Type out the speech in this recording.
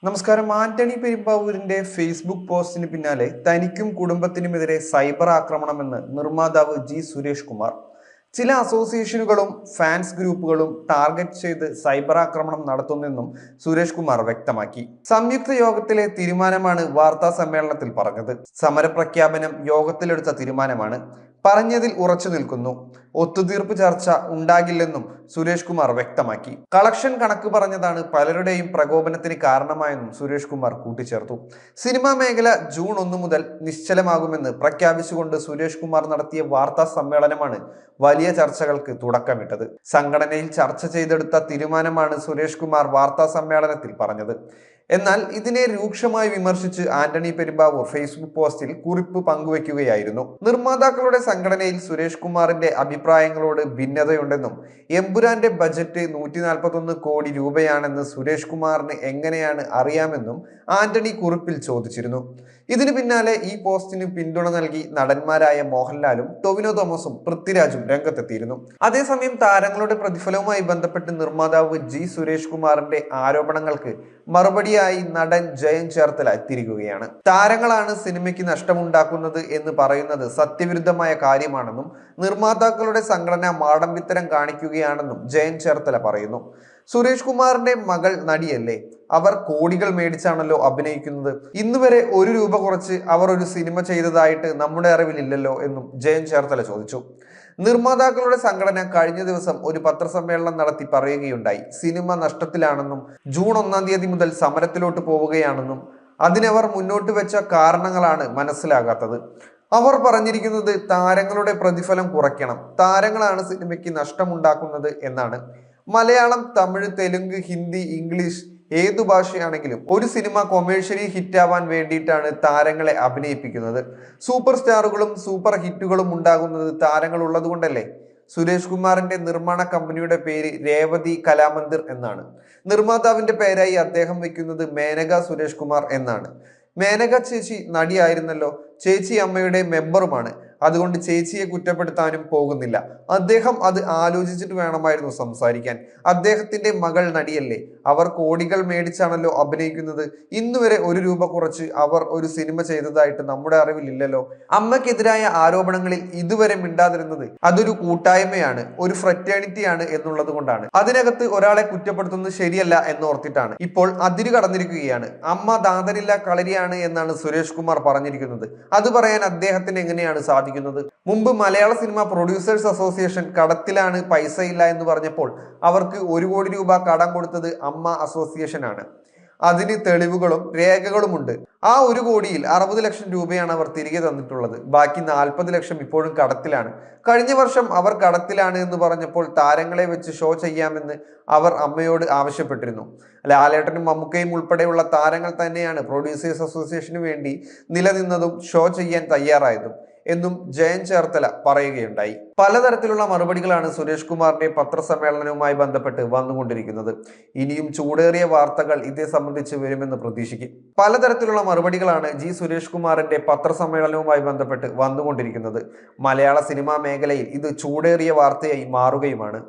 നമസ്കാരം. ആന്റണി പെരുമ്പാവൂരിന്റെ ഫേസ്ബുക്ക് പോസ്റ്റിന് പിന്നാലെ തനിക്കും കുടുംബത്തിനുമെതിരെ സൈബർ ആക്രമണമെന്ന് നിർമ്മാതാവ് ജി സുരേഷ് കുമാർ. ചില അസോസിയേഷനുകളും ഫാൻസ് ഗ്രൂപ്പുകളും ടാർഗറ്റ് ചെയ്ത് സൈബർ ആക്രമണം നടത്തുന്നെന്നും സുരേഷ് കുമാർ വ്യക്തമാക്കി. സംയുക്ത യോഗത്തിലെ തീരുമാനമാണ് വാർത്താ സമ്മേളനത്തിൽ പറഞ്ഞത്. സമരപ്രഖ്യാപനം യോഗത്തിലെടുത്ത തീരുമാനമാണ്. പറഞ്ഞതിൽ ഉറച്ചു നിൽക്കുന്നു. ഒത്തുതീർപ്പ് ചർച്ച ഉണ്ടാകില്ലെന്നും സുരേഷ് കുമാർ വ്യക്തമാക്കി. കളക്ഷൻ കണക്ക് പറഞ്ഞതാണ് പലരുടെയും പ്രകോപനത്തിന് കാരണമായെന്നും സുരേഷ് കുമാർ കൂട്ടിച്ചേർത്തു. സിനിമാ മേഖല ജൂൺ 1 മുതൽ നിശ്ചലമാകുമെന്ന് പ്രഖ്യാപിച്ചുകൊണ്ട് സുരേഷ് കുമാർ നടത്തിയ വാർത്താ സമ്മേളനമാണ് വലിയ ചർച്ചകൾക്ക് തുടക്കമിട്ടത്. സംഘടനയിൽ ചർച്ച ചെയ്തെടുത്ത തീരുമാനമാണ് സുരേഷ് കുമാർ വാർത്താ സമ്മേളനത്തിൽ പറഞ്ഞത്. എന്നാൽ ഇതിനെ രൂക്ഷമായി വിമർശിച്ച് ആന്റണി പെരുമ്പാവൂർ ഫേസ്ബുക്ക് പോസ്റ്റിൽ കുറിപ്പ് പങ്കുവയ്ക്കുകയായിരുന്നു. നിർമ്മാതാക്കളുടെ സംഘടനയിൽ സുരേഷ് കുമാറിന്റെ അഭിപ്രായങ്ങളോട് ഭിന്നതയുണ്ടെന്നും എമ്പുരാന്റെ ബജറ്റ് 141 കോടി രൂപയാണെന്ന് സുരേഷ് കുമാറിന് എങ്ങനെയാണ് അറിയാമെന്നും ആന്റണി കുറിപ്പിൽ ചോദിച്ചിരുന്നു. ഇതിന് പിന്നാലെ ഈ പോസ്റ്റിന് പിന്തുണ നൽകി നടന്മാരായ മോഹൻലാലും ടൊവിനോ തോമസും പൃഥ്വിരാജും രംഗത്തെത്തിയിരുന്നു. അതേസമയം താരങ്ങളുടെ പ്രതിഫലവുമായി ബന്ധപ്പെട്ട് നിർമ്മാതാവ് ജി സുരേഷ് കുമാറിന്റെ ആരോപണങ്ങൾക്ക് മറുപടിയായി നടൻ ജയൻ ചേർത്തല എത്തിയിരിക്കുകയാണ്. താരങ്ങളാണ് സിനിമയ്ക്ക് നഷ്ടമുണ്ടാക്കുന്നത് എന്ന് പറയുന്നത് സത്യവിരുദ്ധമായ കാര്യമാണെന്നും നിർമ്മാതാക്കളുടെ സംഘടന മാടമ്പിത്തരം കാണിക്കുകയാണെന്നും ജയൻ ചേർത്തല പറയുന്നു. സുരേഷ് കുമാറിന്റെ മകൾ നടിയല്ലേ? അവർ കോടികൾ മേടിച്ചാണല്ലോ അഭിനയിക്കുന്നത്. ഇന്നുവരെ 1 രൂപ കുറച്ച് അവർ ഒരു സിനിമ ചെയ്തതായിട്ട് നമ്മുടെ അറിവിലില്ലല്ലോ എന്നും ജയൻ ചേർത്തല ചോദിച്ചു. നിർമ്മാതാക്കളുടെ സംഘടന കഴിഞ്ഞ ദിവസം ഒരു പത്രസമ്മേളനം നടത്തി പറയുകയുണ്ടായി. സിനിമ നഷ്ടത്തിലാണെന്നും ജൂൺ 1 തീയതി മുതൽ സമരത്തിലോട്ട് പോവുകയാണെന്നും അതിനവർ മുന്നോട്ട് വെച്ച കാരണങ്ങളാണ് മനസ്സിലാകാത്തത്. അവർ പറഞ്ഞിരിക്കുന്നത് താരങ്ങളുടെ പ്രതിഫലം കുറയ്ക്കണം, താരങ്ങളാണ് സിനിമയ്ക്ക് നഷ്ടമുണ്ടാക്കുന്നത് എന്നാണ്. മലയാളം, തമിഴ്, തെലുങ്ക്, ഹിന്ദി, ഇംഗ്ലീഷ് ഏതു ഭാഷയാണെങ്കിലും ഒരു സിനിമ കൊമേഴ്ഷ്യലി ഹിറ്റാവാൻ വേണ്ടിയിട്ടാണ് താരങ്ങളെ അഭിനയിപ്പിക്കുന്നത്. സൂപ്പർ സ്റ്റാറുകളും സൂപ്പർ ഹിറ്റുകളും ഉണ്ടാകുന്നത് താരങ്ങൾ ഉള്ളത് കൊണ്ടല്ലേ? സുരേഷ് കുമാറിന്റെ നിർമ്മാണ കമ്പനിയുടെ പേര് രേവതി കലാമന്ദിർ എന്നാണ്. നിർമ്മാതാവിന്റെ പേരായി അദ്ദേഹം വെക്കുന്നത് മേനക സുരേഷ് കുമാർ എന്നാണ്. മേനക ചേച്ചി നടിയായിരുന്നല്ലോ. ചേച്ചി അമ്മയുടെ മെമ്പറുമാണ്. അതുകൊണ്ട് ചേച്ചിയെ കുറ്റപ്പെടുത്താനും പോകുന്നില്ല. അദ്ദേഹം അത് ആലോചിച്ചിട്ട് വേണമായിരുന്നു സംസാരിക്കാൻ. അദ്ദേഹത്തിന്റെ മകൾ നടിയല്ലേ? അവർ കോടികൾ മേടിച്ചാണല്ലോ അഭിനയിക്കുന്നത്. ഇന്നുവരെ 1 രൂപ കുറച്ച് അവർ ഒരു സിനിമ ചെയ്തതായിട്ട് നമ്മുടെ അറിവിലില്ലല്ലോ. അമ്മയ്ക്കെതിരായ ആരോപണങ്ങളിൽ ഇതുവരെ മിണ്ടാതിരുന്നത് അതൊരു കൂട്ടായ്മയാണ്, ഒരു ഫ്രറ്റേണിറ്റിയാണ് എന്നുള്ളത് കൊണ്ടാണ്. അതിനകത്ത് ഒരാളെ കുറ്റപ്പെടുത്തുന്നത് ശരിയല്ല എന്നോർത്തിട്ടാണ്. ഇപ്പോൾ അതിര് കടന്നിരിക്കുകയാണ്. അമ്മ ദാതനില്ല കളരിയാണ് എന്നാണ് സുരേഷ് കുമാർ പറഞ്ഞിരിക്കുന്നത്. അത് പറയാൻ അദ്ദേഹത്തിന് എങ്ങനെയാണ് സാധിക്കുന്നത്? മുമ്പ് മലയാള സിനിമ പ്രൊഡ്യൂസേഴ്സ് അസോസിയേഷൻ കടത്തിലാണ്, പൈസ ഇല്ല എന്ന് പറഞ്ഞപ്പോൾ അവർക്ക് 1 കോടി രൂപ കടം കൊടുത്തത് അമ്മ അസോസിയേഷൻ ആണ്. അതിന് തെളിവുകളും രേഖകളുമുണ്ട്. ആ 1 കോടിയിൽ 60 ലക്ഷം രൂപയാണ് അവർ തിരികെ തന്നിട്ടുള്ളത്. ബാക്കി 40 ലക്ഷം ഇപ്പോഴും കടത്തിലാണ്. കഴിഞ്ഞ വർഷം അവർ കടത്തിലാണ് എന്ന് പറഞ്ഞപ്പോൾ താരങ്ങളെ വെച്ച് ഷോ ചെയ്യാമെന്ന് അവർ അമ്മയോട് ആവശ്യപ്പെട്ടിരുന്നു. ലാലേട്ടനും മമ്മൂക്കയും ഉൾപ്പെടെയുള്ള താരങ്ങൾ തന്നെയാണ് പ്രൊഡ്യൂസേഴ്സ് അസോസിയേഷന് വേണ്ടി നിലനിന്നതും ഷോ ചെയ്യാൻ തയ്യാറായതും എന്നും ജയൻ ചേർത്തല പറയുകയുണ്ടായി. പലതരത്തിലുള്ള മറുപടികളാണ് സുരേഷ് കുമാറിന്റെ പത്രസമ്മേളനവുമായി ബന്ധപ്പെട്ട് വന്നുകൊണ്ടിരിക്കുന്നത്. ഇനിയും ചൂടേറിയ വാർത്തകൾ ഇതേ സംബന്ധിച്ച് വരുമെന്ന് പ്രതീക്ഷിക്കും. പലതരത്തിലുള്ള മറുപടികളാണ് ജി സുരേഷ് കുമാറിന്റെ പത്രസമ്മേളനവുമായി ബന്ധപ്പെട്ട് വന്നുകൊണ്ടിരിക്കുന്നത്. മലയാള സിനിമാ മേഖലയിൽ ഇത് ചൂടേറിയ വാർത്തയായി മാറുകയുമാണ്.